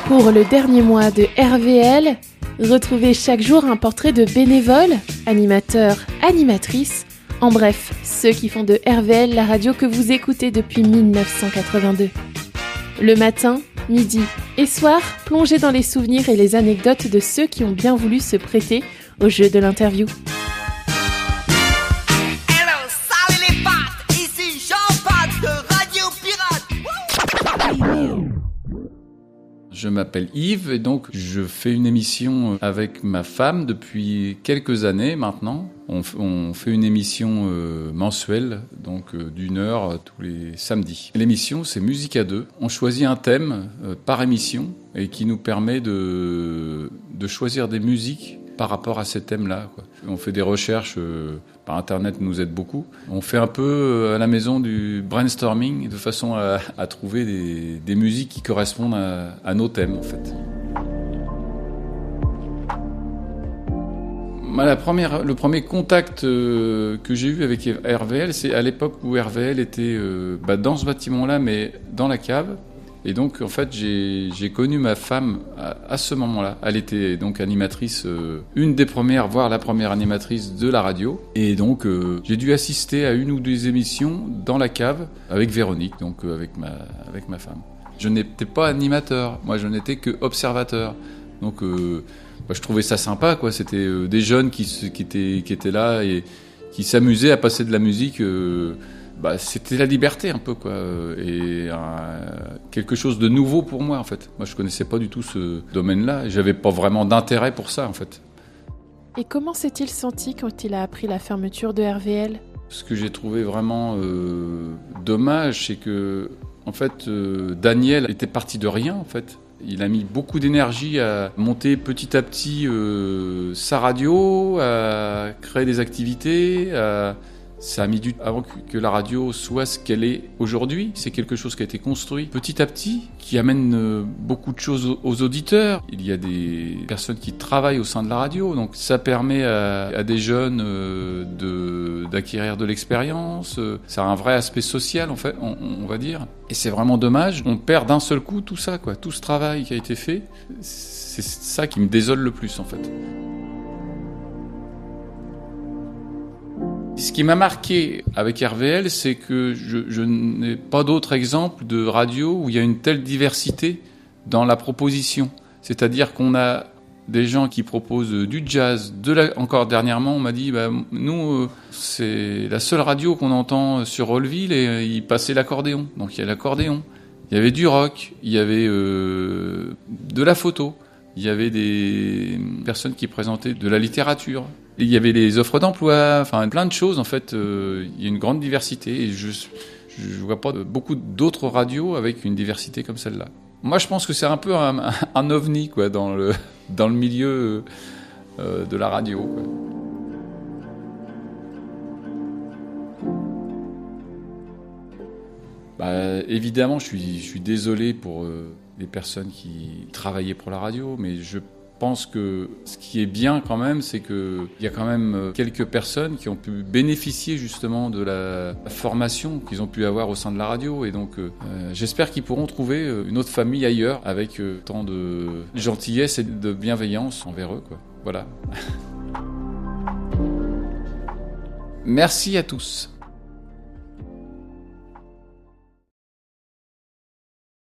Pour le dernier mois de RVL, retrouvez chaque jour un portrait de bénévoles, animateurs, animatrices, en bref, ceux qui font de RVL la radio que vous écoutez depuis 1982. Le matin, midi et soir, plongez dans les souvenirs et les anecdotes de ceux qui ont bien voulu se prêter au jeu de l'interview. Je m'appelle Yves et donc je fais une émission avec ma femme depuis quelques années maintenant. On fait une émission mensuelle, donc d'une heure tous les samedis. L'émission, c'est Musique à deux. On choisit un thème par émission et qui nous permet de choisir des musiques par rapport à ces thèmes-là, quoi. On fait des recherches, par Internet nous aide beaucoup. On fait un peu à la maison du brainstorming de façon à trouver des musiques qui correspondent à nos thèmes, en fait. Le premier contact que j'ai eu avec RVL, c'est à l'époque où RVL était dans ce bâtiment-là, mais dans la cave. Et donc, en fait, j'ai connu ma femme à ce moment-là. Elle était donc animatrice, une des premières, voire la première animatrice de la radio. Et donc, j'ai dû assister à une ou deux émissions dans la cave avec Véronique, donc avec ma femme. Je n'étais pas animateur, moi je n'étais que observateur. Donc, je trouvais ça sympa, quoi. C'était des jeunes qui étaient là et qui s'amusaient à passer de la musique. C'était la liberté un peu, quoi, et quelque chose de nouveau pour moi, en fait. Moi, je connaissais pas du tout ce domaine-là et j'avais pas vraiment d'intérêt pour ça, en fait. Et comment s'est-il senti quand il a appris la fermeture de RVL ? Ce que j'ai trouvé vraiment dommage, c'est que, en fait, Daniel était parti de rien, en fait. Il a mis beaucoup d'énergie à monter petit à petit sa radio, à créer des activités, ça a mis du temps avant que la radio soit ce qu'elle est aujourd'hui. C'est quelque chose qui a été construit petit à petit, qui amène beaucoup de choses aux auditeurs. Il y a des personnes qui travaillent au sein de la radio, donc ça permet à des jeunes d'acquérir de l'expérience. Ça a un vrai aspect social, en fait, on va dire. Et c'est vraiment dommage. On perd d'un seul coup tout ça, quoi. Tout ce travail qui a été fait. C'est ça qui me désole le plus, en fait. Ce qui m'a marqué avec RVL, c'est que je n'ai pas d'autre exemple de radio où il y a une telle diversité dans la proposition. C'est-à-dire qu'on a des gens qui proposent du jazz. Encore dernièrement, on m'a dit, nous, c'est la seule radio qu'on entend sur Rolleville et il passait l'accordéon. Donc il y a l'accordéon. Il y avait du rock, il y avait de la photo, il y avait des personnes qui présentaient de la littérature. Il y avait les offres d'emploi, enfin plein de choses, en fait. Il y a une grande diversité et je vois pas beaucoup d'autres radios avec une diversité comme celle-là. Moi, je pense que c'est un peu un ovni, quoi, dans le milieu de la radio, quoi. Évidemment, je suis désolé pour les personnes qui travaillaient pour la radio, mais je pense que ce qui est bien quand même, c'est qu'il y a quand même quelques personnes qui ont pu bénéficier justement de la formation qu'ils ont pu avoir au sein de la radio. Et donc, j'espère qu'ils pourront trouver une autre famille ailleurs avec tant de gentillesse et de bienveillance envers eux, quoi. Voilà. Merci à tous.